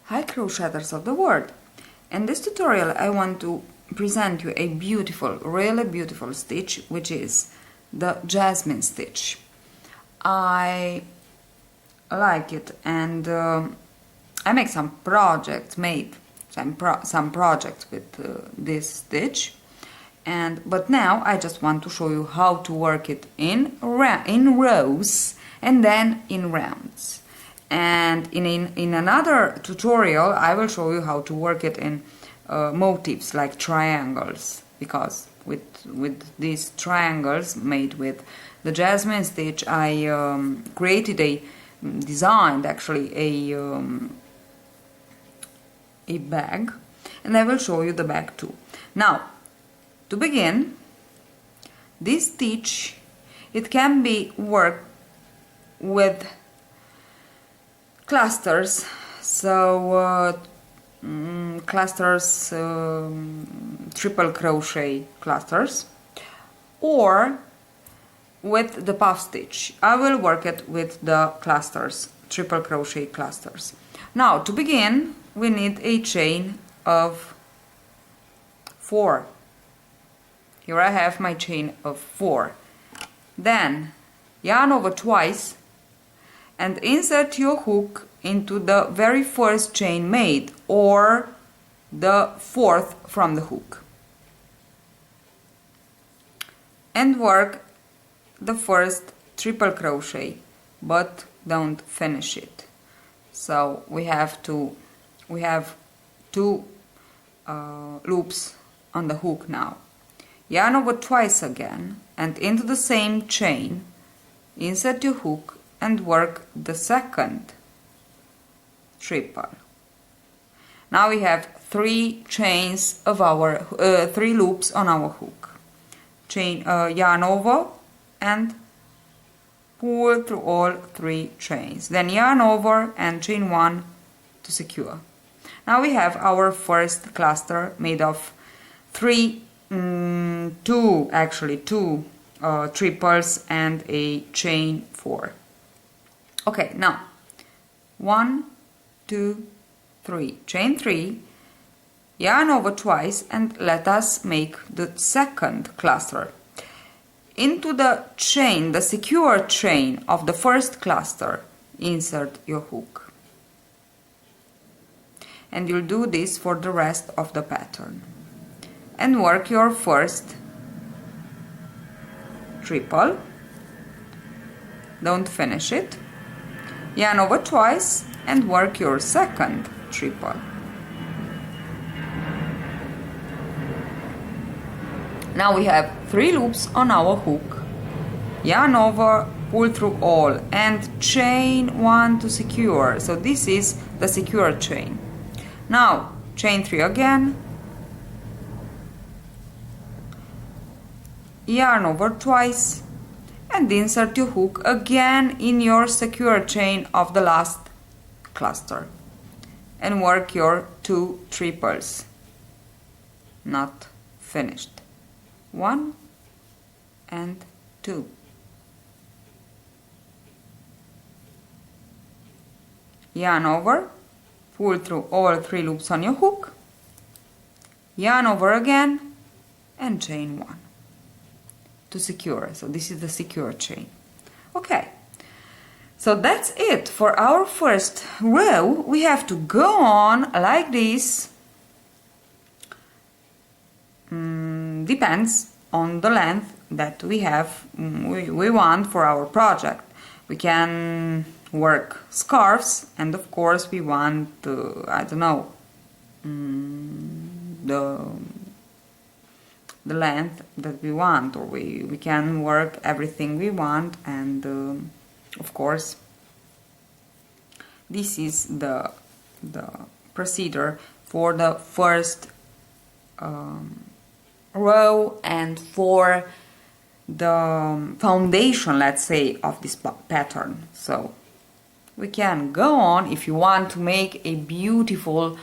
Hi crocheters of the world! In this tutorial I want to present you a beautiful, really beautiful stitch, which is the jasmine stitch. I like it, and I make some projects, some projects with this stitch, but now I just want to show you how to work it in rows and then in rounds. And in another tutorial I will show you how to work it in motifs like triangles, because with these triangles made with the jasmine stitch I designed actually a bag, and I will show you the bag too. Now, to begin, this stitch, it can be worked with clusters, so clusters, triple crochet clusters, or with the puff stitch. I will work it with the clusters, triple crochet clusters. Now, to begin, we need a chain of 4. Here I have my chain of 4. Then yarn over twice and insert your hook into the very first chain made, or the 4th from the hook, and work the first triple crochet, but don't finish it. So we have two loops on the hook now. Yarn over twice again and into the same chain, insert your hook and work the second triple. Now we have 3 chains of our 3 loops on our hook. Yarn over and pull through all 3 chains. Then yarn over and chain 1 to secure. Now we have our first cluster made of 2 triples and a chain 4. Okay, now 1, 2, 3, chain 3, yarn over twice, and let us make the second cluster. Into the chain, the secure chain of the first cluster, insert your hook. And you'll do this for the rest of the pattern. And work your first triple. Don't finish it. Yarn over twice and work your second triple. Now we have 3 loops on our hook. Yarn over, pull through all, and chain 1 to secure. So this is the secure chain. Now chain 3 again, yarn over twice, and insert your hook again in your secure chain of the last cluster, and work your 2 triples. Not finished. 1 and 2. Yarn over, pull through all 3 loops on your hook, yarn over again, and chain 1 to secure. So this is the secure chain. Okay, so that's it for our first row. We have to go on like this. Depends on the length that we have, we want for our project. We can work scarves, and of course we want I don't know, the length that we want, or we can work everything we want, and of course this is the procedure for the first row and for the foundation, let's say, of this pattern. So we can go on if you want to make a beautiful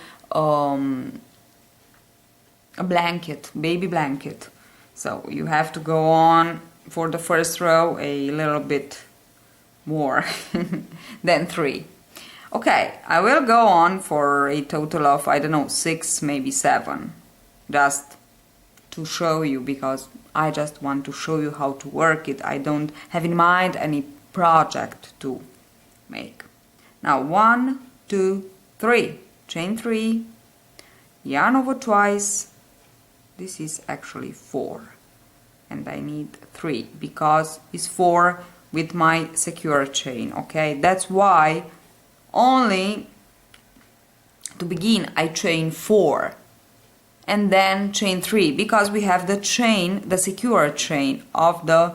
a blanket, baby blanket. So you have to go on for the first row a little bit more than 3. Okay, I will go on for a total of, I don't know, 6, maybe 7, just to show you, because I just want to show you how to work it. I don't have in mind any project to make. Now 1, 2, 3, chain 3, yarn over twice. This is actually 4, and I need 3 because it's 4 with my secure chain. Okay, that's why only to begin I chain 4 and then chain 3, because we have the chain, the secure chain of the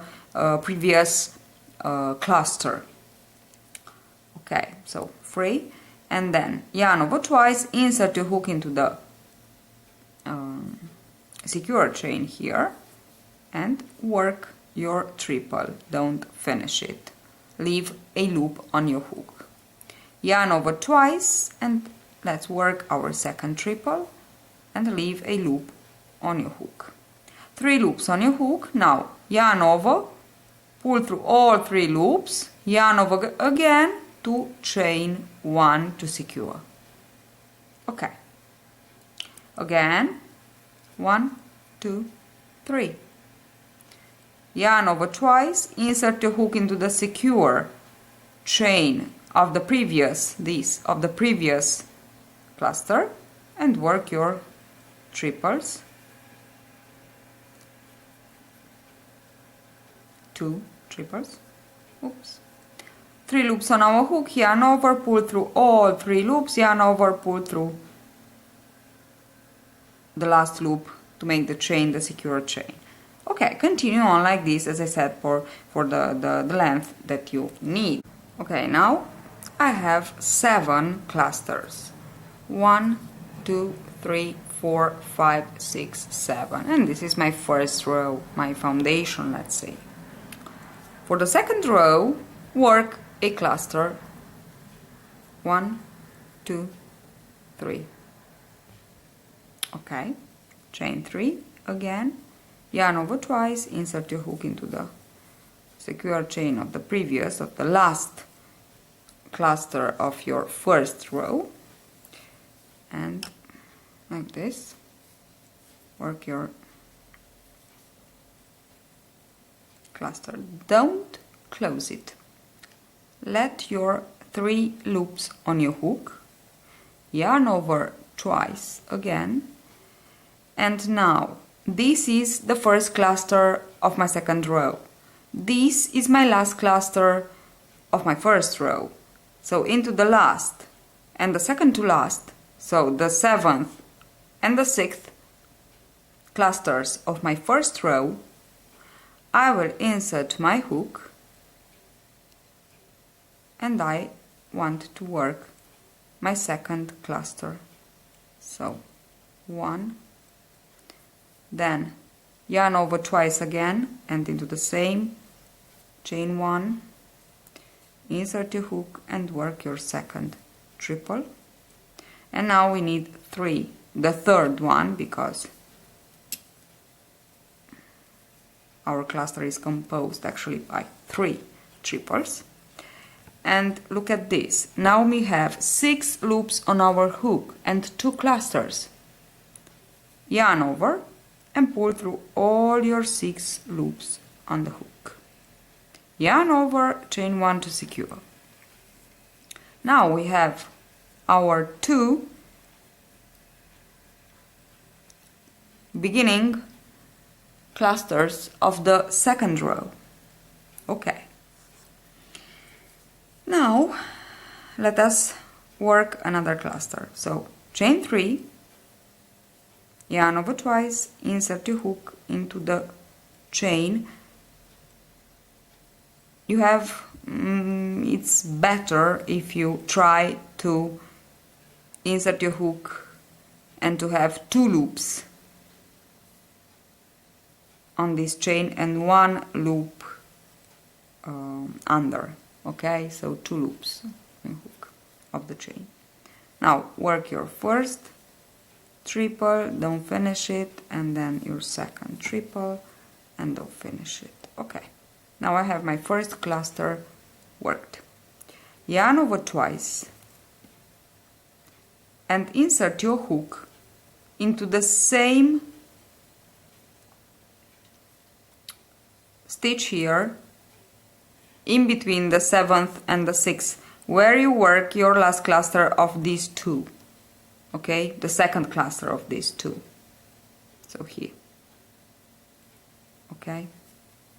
previous cluster. Okay, so 3, and then yarn over twice, insert your hook into the secure chain here and work your triple. Don't finish it, leave a loop on your hook, yarn over twice, and let's work our second triple and leave a loop on your hook. 3 loops on your hook. Now yarn over, pull through all 3 loops, yarn over again to chain 1 to secure. Okay, again 1, 2, 3, yarn over twice, insert your hook into the secure chain of the previous cluster and work your triples, 2 triples, oops, 3 loops on our hook, yarn over, pull through all 3 loops, yarn over, pull through the last loop to make the chain the secure chain. Okay, continue on like this, as I said, for the length that you need. Okay, now I have 7 clusters. 1, 2, 3, 4, 5, 6, 7, and this is my first row, my foundation, let's say. For the second row, work a cluster. 1, 2, 3. Okay, chain 3 again, yarn over twice, insert your hook into the secure chain of the last cluster of your first row, and like this work your cluster. Don't close it, let your 3 loops on your hook, yarn over twice again, and now this is the first cluster of my second row. This is my last cluster of my first row. So into the last and the second to last, so the 7th and the 6th clusters of my first row, I will insert my hook and I want to work my second cluster. So 1, then yarn over twice again and into the same, chain 1, insert your hook and work your second triple. And now we need 3, the third one, because our cluster is composed actually by 3 triples. And look at this, now we have 6 loops on our hook and 2 clusters. Yarn over and pull through all your 6 loops on the hook. Yarn over, chain 1 to secure. Now we have our 2 beginning clusters of the second row. Okay. Now let us work another cluster. So chain 3, yarn over twice, insert your hook into the chain. You have, it's better if you try to insert your hook and to have 2 loops on this chain and 1 loop under. Okay, so 2 loops in hook of the chain. Now work your first triple, don't finish it, and then your second triple and don't finish it. Okay, now I have my first cluster worked. Yarn over twice, and insert your hook into the same stitch here, in between the 7th and the 6th, where you work your last cluster of these two. Okay, the second cluster of these two. So here. Okay,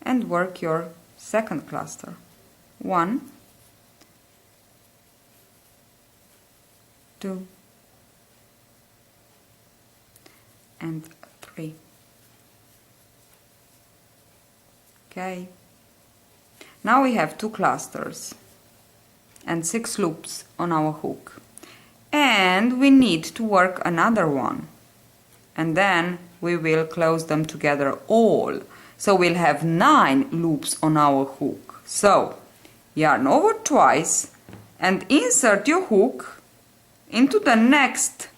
and work your second cluster. 1, 2, and 3. Okay, now we have 2 clusters and 6 loops on our hook, and we need to work another one, and then we will close them together all, so we'll have 9 loops on our hook. So yarn over twice and insert your hook into the next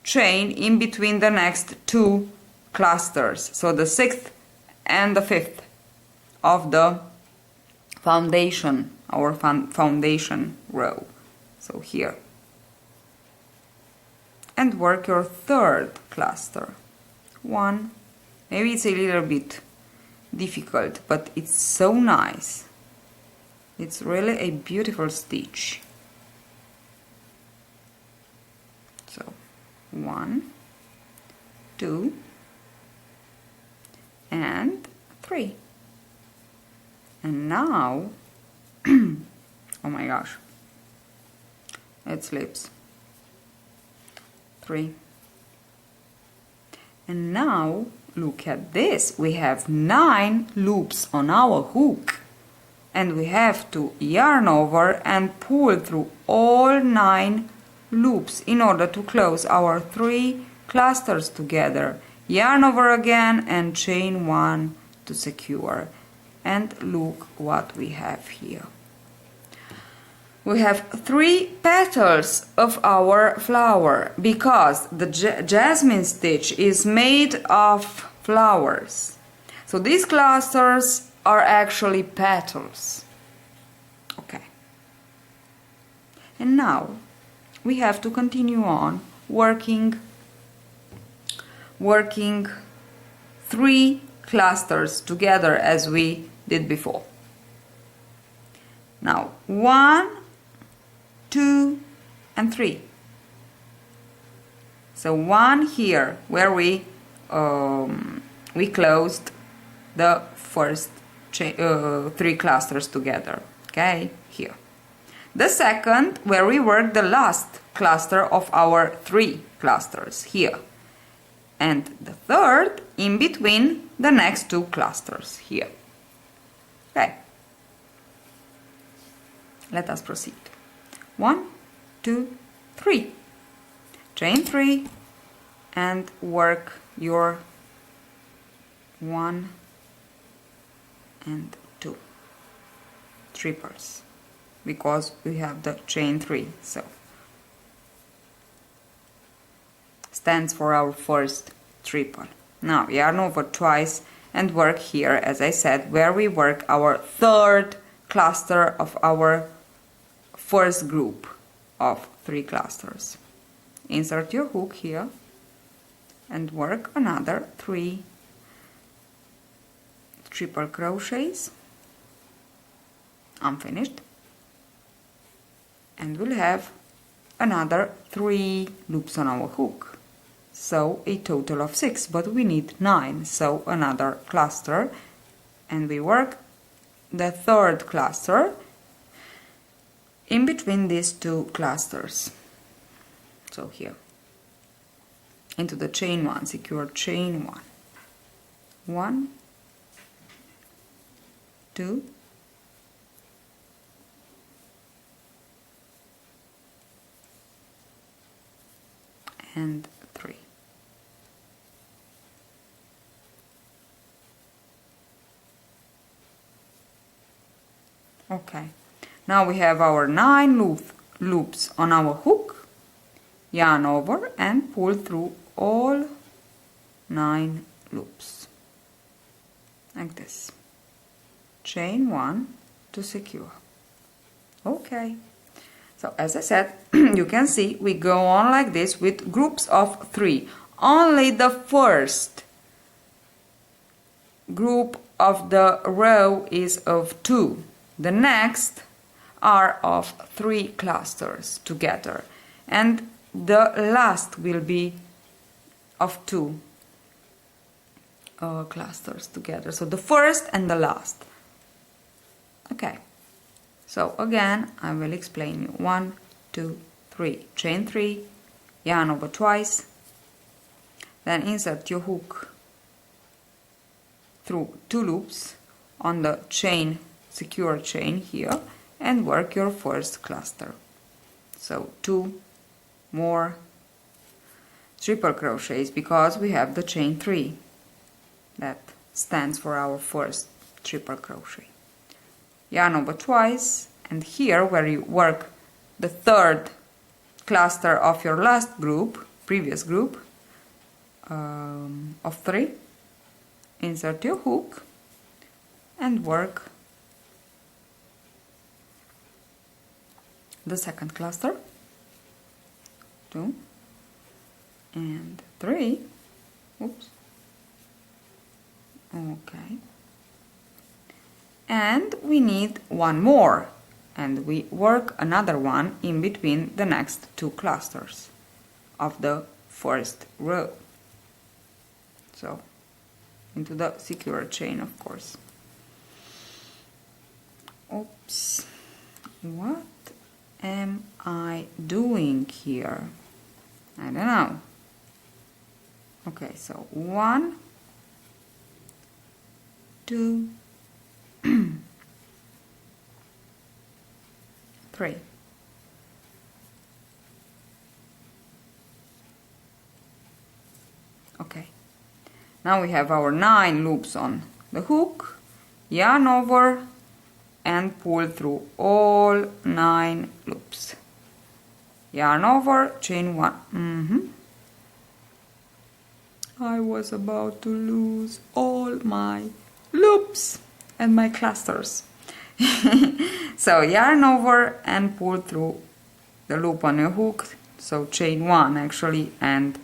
chain in between the next 2 clusters, so the 6th and the 5th of the foundation, our foundation row. So here, and work your third cluster. 1, maybe it's a little bit difficult, but it's so nice. It's really a beautiful stitch. So 1, 2, and 3. And now, oh my gosh, it slips. 3. And now, look at this. We have 9 loops on our hook. And we have to yarn over and pull through all 9 loops in order to close our 3 clusters together. Yarn over again and chain 1 to secure. And look what we have here. We have 3 petals of our flower because the jasmine stitch is made of flowers. So these clusters are actually petals. Okay. And now we have to continue on working 3 clusters together as we did before. Now 1, 2, and 3. So 1 here where we closed the first 3 clusters together. Okay, here. The second where we worked the last cluster of our 3 clusters here. And the third in between the next 2 clusters here. Okay. Let us proceed. 1, 2, 3. Chain 3 and work your 1 and 2 triples because we have the chain 3, so stands for our first triple. Now yarn over twice and work here, as I said, where we work our third cluster of our first group of 3 clusters. Insert your hook here and work another 3 triple crochets, unfinished, and we'll have another 3 loops on our hook. So a total of 6, but we need 9, so another cluster, and we work the third cluster in between these 2 clusters. So here, into the chain 1, secure chain 1. 1, 2, and 3. Okay, now we have our 9 loops on our hook. Yarn over and pull through all 9 loops like this. Chain 1 to secure. Okay, So as I said, you can see we go on like this with groups of 3. Only the first group of the row is of 2. The next are of 3 clusters together, and the last will be of 2 clusters together. So the first and the last. Okay. So again, I will explain you. 1, 2, 3. Chain 3, yarn over twice, then insert your hook through 2 loops on the chain, secure chain here, and work your first cluster. So 2 more triple crochets, because we have the chain 3 that stands for our first triple crochet. Yarn over twice, and here where you work the third cluster of your last group, previous group of 3, insert your hook and work the second cluster, 2 and 3. Oops. Okay. And we need one more, and we work another one in between the next 2 clusters of the first row. So into the secure chain, of course. Oops, what am I doing here? I don't know. Okay, so 1, 2, 3. Okay, now we have our 9 loops on the hook, yarn over and pull through all 9 loops. Yarn over, chain 1. I was about to lose all my loops and my clusters. So yarn over and pull through the loop on your hook, so chain 1 actually, and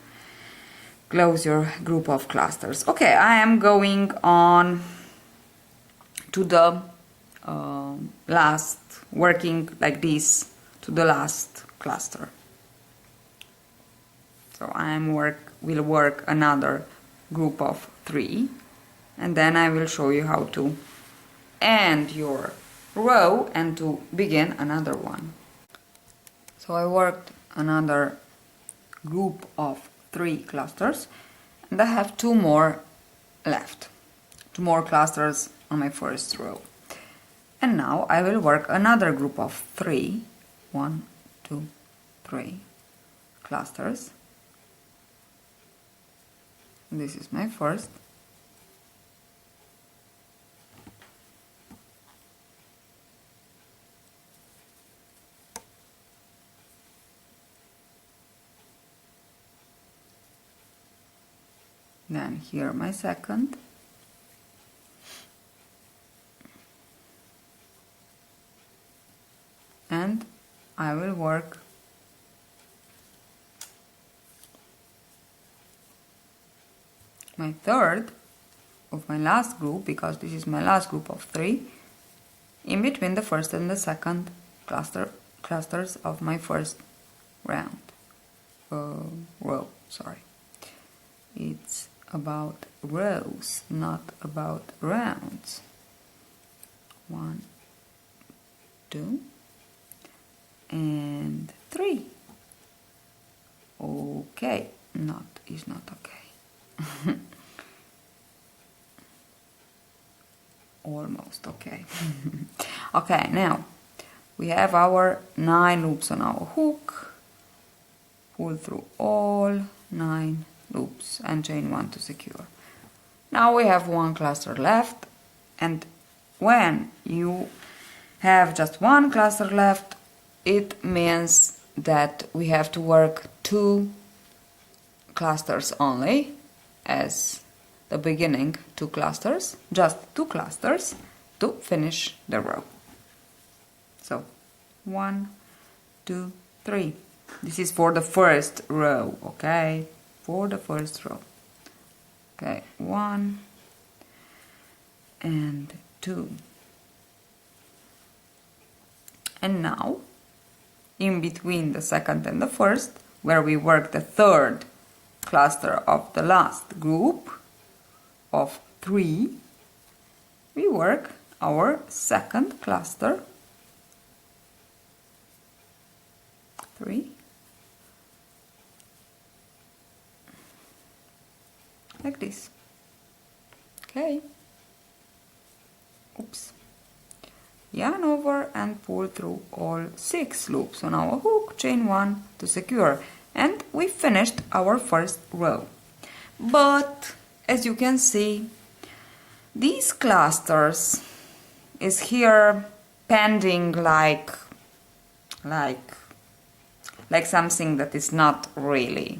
close your group of clusters. Okay, I am going on to the last, working like this to the last cluster. So I will work another group of 3, and then I will show you how to end your row and to begin another one. So I worked another group of 3 clusters, and I have 2 more left, 2 more clusters on my first row. And now I will work another group of 3, 1, 2, 3 clusters. This is my first. Then here my second. And I will work my third of my last group, because this is my last group of 3, in between the first and the second clusters of my first row. Sorry, it's about rows, not about rounds. 1, 2 and 3. Okay, is not okay. Almost okay. Okay, now we have our 9 loops on our hook. Pull through all 9 loops and chain 1 to secure. Now we have 1 cluster left, and when you have just 1 cluster left, it means that we have to work 2 clusters only, as the beginning 2 clusters, just 2 clusters to finish the row. So 1, 2, 3. This is for the first row, okay? For the first row. Okay, 1 and 2. And now, in between the second and the first, where we work the third cluster of the last group of 3, we work our second cluster, 3, like this. Okay. Oops. Yarn over and pull through all 6 loops on our hook, chain 1 to secure, and we finished our first row. But as you can see, these clusters is here pending like something that is not really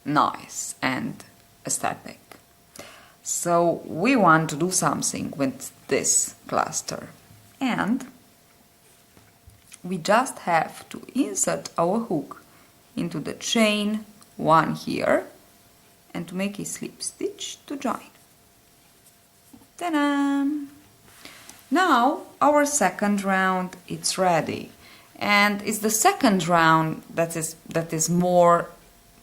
nice and aesthetic. So we want to do something with this cluster, and we just have to insert our hook into the chain 1 here and to make a slip stitch to join. Ta-da! Now our second round it's ready, and it's the second round that is more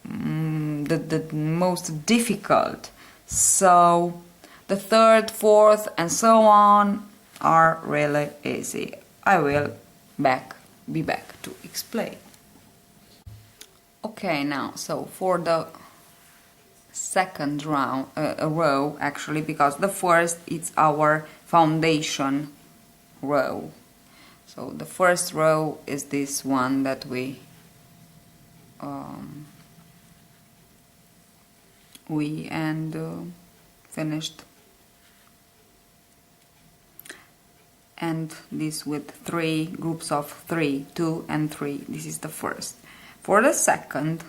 the most difficult. So the third, fourth, and so on are really easy. I will be back to explain. Okay, now so for the second round row, actually, because the first it's our foundation row. So the first row is this one that we finished, and this with 3 groups of 3, 2 and 3. This is the first. For the second,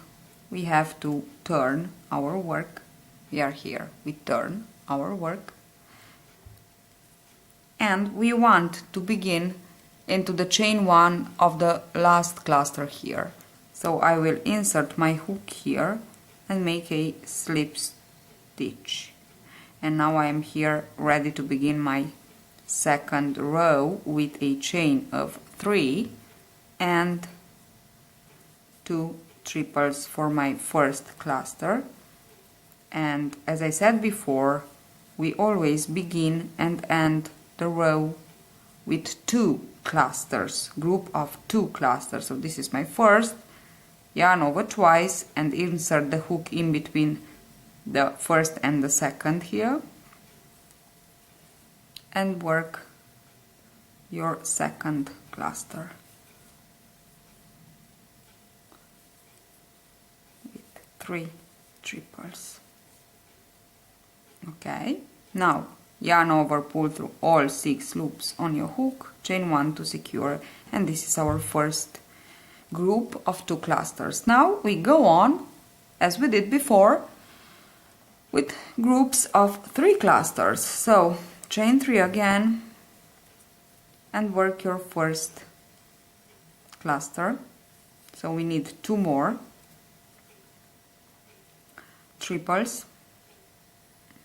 we have to turn our work. We are here, we turn our work, and we want to begin into the chain 1 of the last cluster here. So I will insert my hook here and make a slip stitch, and now I am here ready to begin my second row with a chain of 3 and 2 triples for my first cluster. And as I said before, we always begin and end the row with 2 clusters, group of 2 clusters. So this is my first, yarn over twice and insert the hook in between the first and the second here, and work your second cluster with 3 triples. Okay, now yarn over, pull through all 6 loops on your hook, chain 1 to secure, and this is our first group of 2 clusters. Now we go on as we did before with groups of 3 clusters. So chain 3 again and work your first cluster. So we need 2 more triples,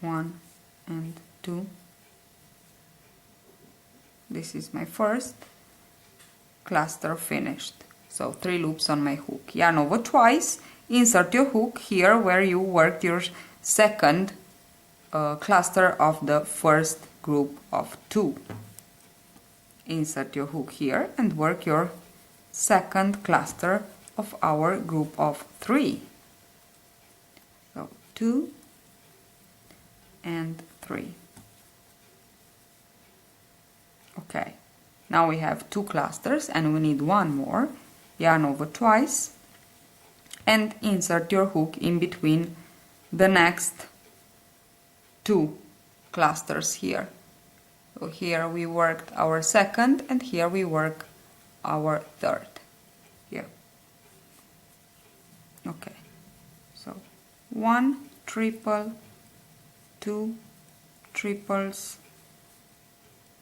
1 and 2. This is my first cluster finished. So 3 loops on my hook, yarn over twice, insert your hook here where you worked your second cluster of the first group of 2. Insert your hook here and work your second cluster of our group of 3. So 2 and 3. Okay, now we have 2 clusters and we need 1 more. Yarn over twice and insert your hook in between the next 2 clusters here. So here we worked our second and here we work our third here. Okay, so 1 triple, 2 triples,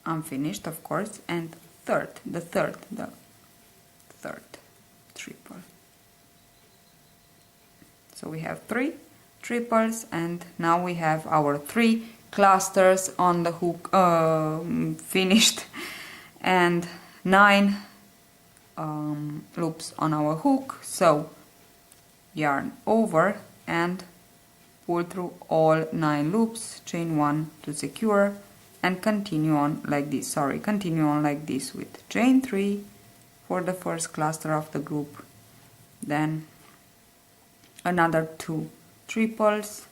unfinished of course, and the third. triple. So we have 3 triples, and now we have our 3 clusters on the hook finished, and 9 loops on our hook. So yarn over and pull through all 9 loops, chain 1 to secure, and continue on like this. Continue on like this with chain 3 for the first cluster of the group, then another 2 triples,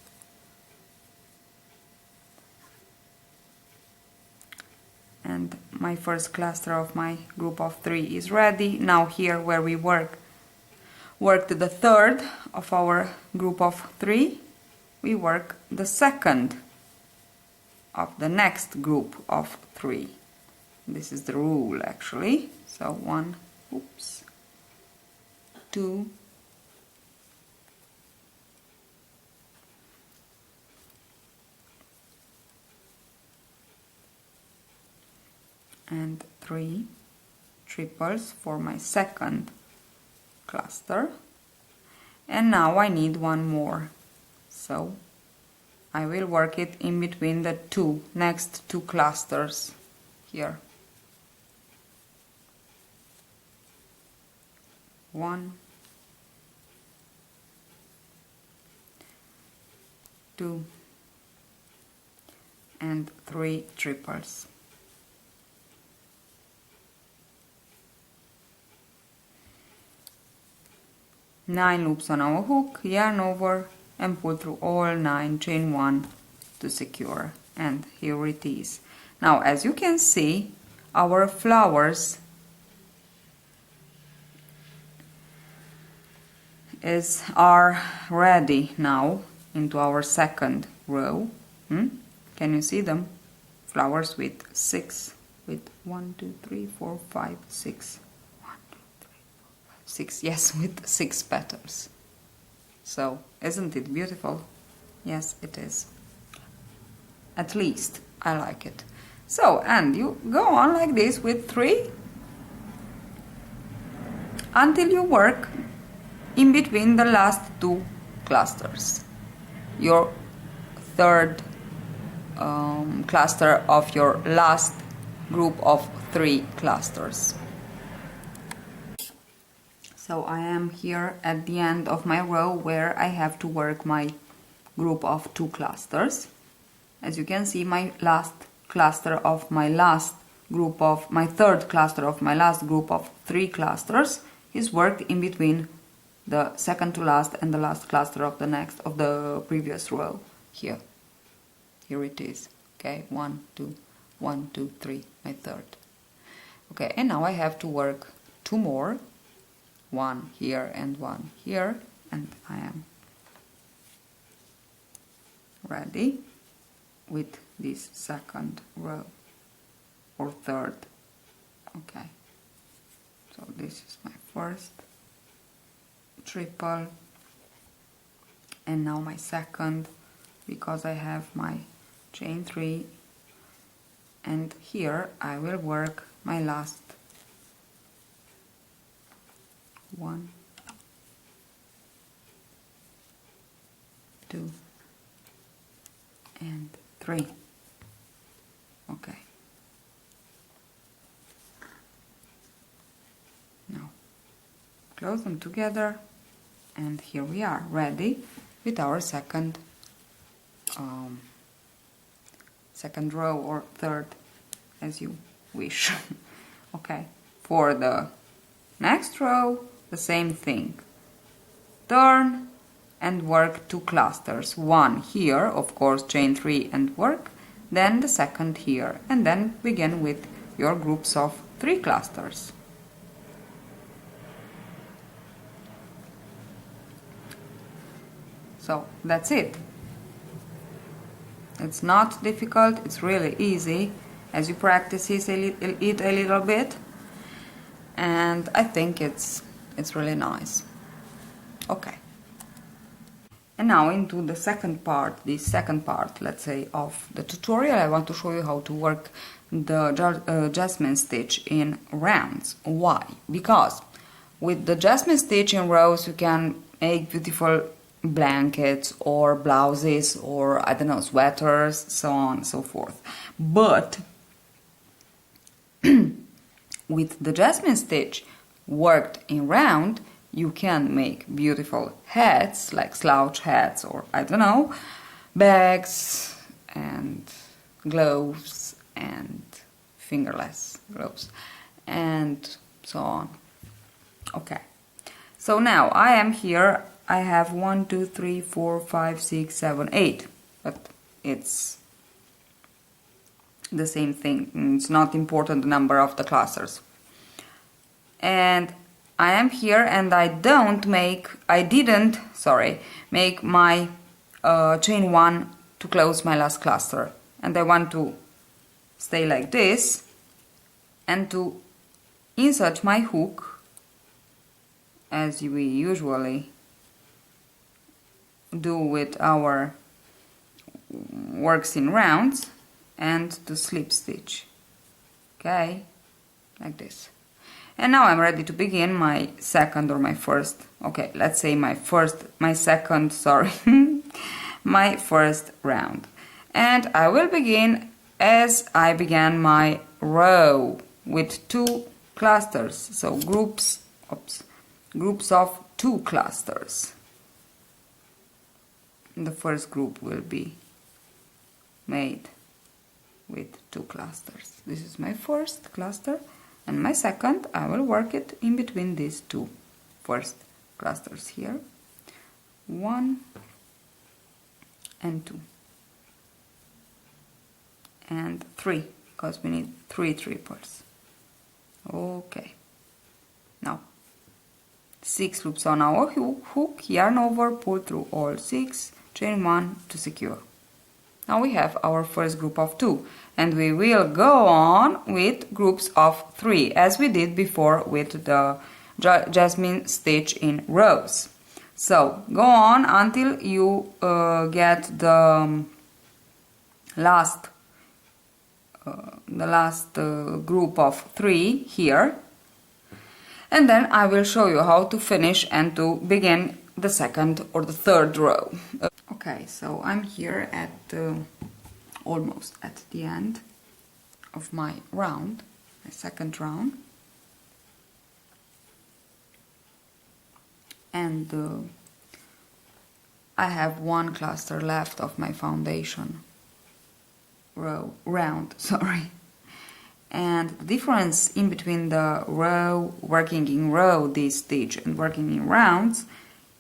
and my first cluster of my group of 3 is ready. Now here where we worked the third of our group of 3, we work the second of the next group of 3. This is the rule actually. So 1, oops, 2, and 3 triples for my second cluster, and now I need one more, so I will work it in between the next two clusters here. 1, 2, and 3 triples. Nine loops on our hook, yarn over and pull through all 9, chain 1 to secure, and here it is. Now as you can see, our flowers are ready now into our second row. Can you see them? Flowers with 6, with 1, 2, 3, 4, 5, 6. 6, yes, with 6 petals. So isn't it beautiful? Yes, it is. At least I like it. So, and you go on like this with 3 until you work in between the last 2 clusters, your third cluster of your last group of 3 clusters. So I am here at the end of my row where I have to work my group of 2 clusters. As you can see, my last cluster of my last group of my third cluster of my last group of 3 clusters is worked in between the second to last and the last cluster of the previous row here. Here it is. Okay, 1, 2, 1, 2, 3, my third. Okay, and now I have to work 2 more. 1 here and 1 here, and I am ready with this second row or third. Okay, so this is my first triple, and now my second, because I have my chain 3, and here I will work my last 1, 2, and 3. Okay. Now close them together, and here we are ready with our second row or third, as you wish. Okay, for the next row, the same thing. Turn and work 2 clusters. 1 here, of course, chain 3 and work, then the second here, and then begin with your groups of 3 clusters. So that's it. It's not difficult, it's really easy as you practice it a little bit, and I think it's really nice. Okay. And now into the second part, let's say, of the tutorial. I want to show you how to work the jasmine stitch in rounds. Why? Because With the jasmine stitch in rows you can make beautiful blankets or blouses or I don't know, sweaters, so on and so forth. But with the jasmine stitch worked in round, you can make beautiful hats, like slouch hats, or I don't know, bags and gloves and fingerless gloves and so on. Okay, so now I am here. I have 1, 2, 3, 4, 5, 6, 7, 8, but it's the same thing. It's not important the number of the clusters. And I am here, and I didn't make my chain 1 to close my last cluster, and I want to stay like this and to insert my hook as we usually do with our works in rounds, and to slip stitch, okay, like this. And now I'm ready to begin my second or my first, okay, let's say my second, sorry, my first round. And I will begin as I began my row with 2 clusters, so groups of 2 clusters. The first group will be made with 2 clusters. This is my first cluster, and my second, I will work it in between these 2 first clusters here. 1 and 2 and 3, because we need 3 triples. Okay, now 6 loops on our hook, yarn over, pull through all 6, chain 1 to secure. Now we have our first group of 2, and we will go on with groups of 3 as we did before with the jasmine stitch in rows. So go on until you get the last group of 3 here, and then I will show you how to finish and to begin the second or the third row. Okay, so I'm here at almost at the end of my round, my second round, and I have 1 cluster left of my foundation round, sorry. And the difference in between the row, working in row, this stitch, and working in rounds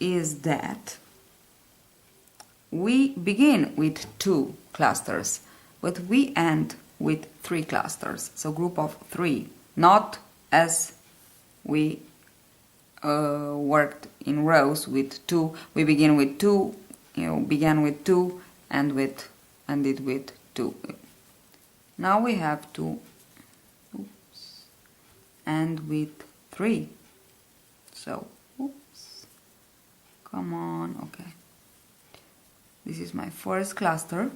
is that we begin with 2 clusters, but we end with 3 clusters, so group of 3, not as we worked in rows with 2. We begin with 2, began with 2 and ended with 2. Now we have to end with 3. So, come on, okay. This is my first cluster.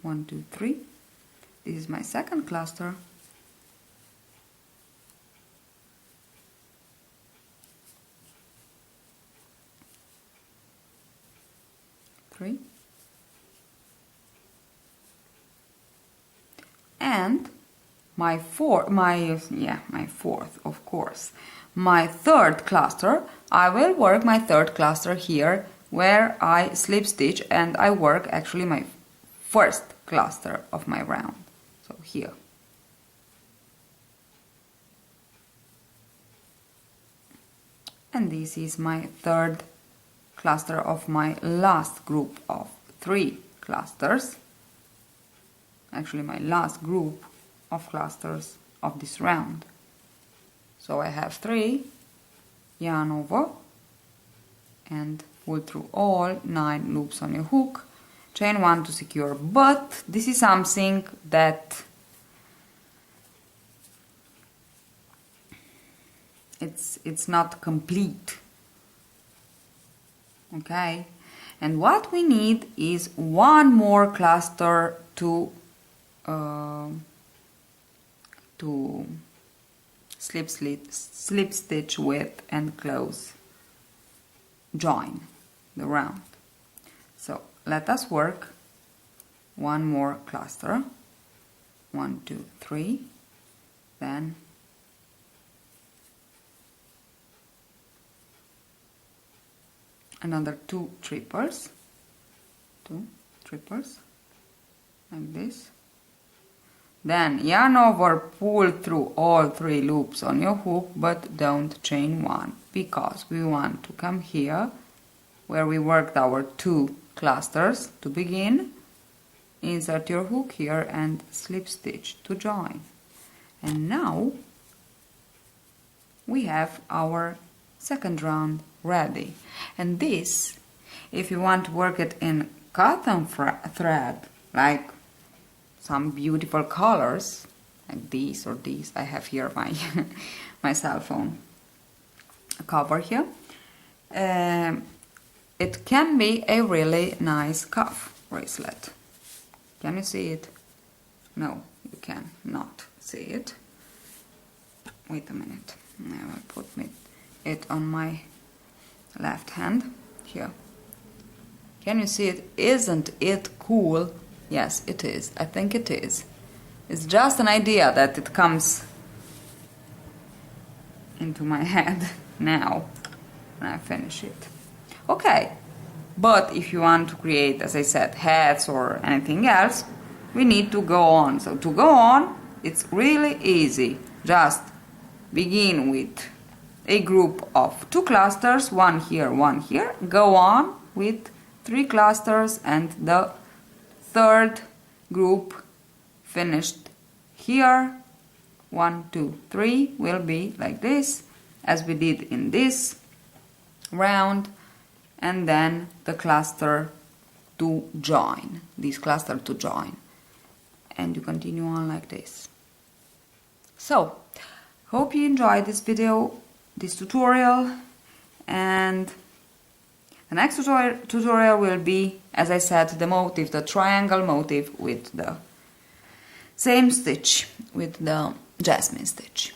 1, 2, 3. This is my second cluster. 3. And my fourth, of course. My third cluster, I will work my third cluster here where I slip stitch, and I work actually my first cluster of my round. So here. And this is my third cluster of my last group of 3 clusters. Actually my last group of clusters of this round. So I have 3, yarn over, and pull through all 9 loops on your hook, chain 1 to secure. But this is something that it's not complete, okay? And what we need is 1 more cluster to to slip stitch with and close, join the round. So let us work one more cluster, 1, 2, 3, then another 2 triples, like this. Then yarn over, pull through all 3 loops on your hook, but don't chain 1, because we want to come here where we worked our 2 clusters to begin. Insert your hook here and slip stitch to join. And now we have our second round ready. And this, if you want to work it in cotton thread, like some beautiful colors, like these or these, I have here my my cell phone cover here, it can be a really nice cuff bracelet. Can you see it? No, you can not see it. Wait a minute. I will put it on my left hand here. Can you see it? Isn't it cool? Yes, it is. I think it is. It's just an idea that it comes into my head now when I finish it. Okay, but if you want to create, as I said, hats or anything else, we need to go on. So to go on, it's really easy. Just begin with a group of 2 clusters, 1 here, 1 here. Go on with 3 clusters, and the 3rd group finished here. 1, 2, 3 will be like this, as we did in this round, and then the cluster to join, this cluster to join, and you continue on like this. So, hope you enjoyed this video, this tutorial, and the next tutorial will be, as I said, the motif, the triangle motif with the same stitch, with the jasmine stitch.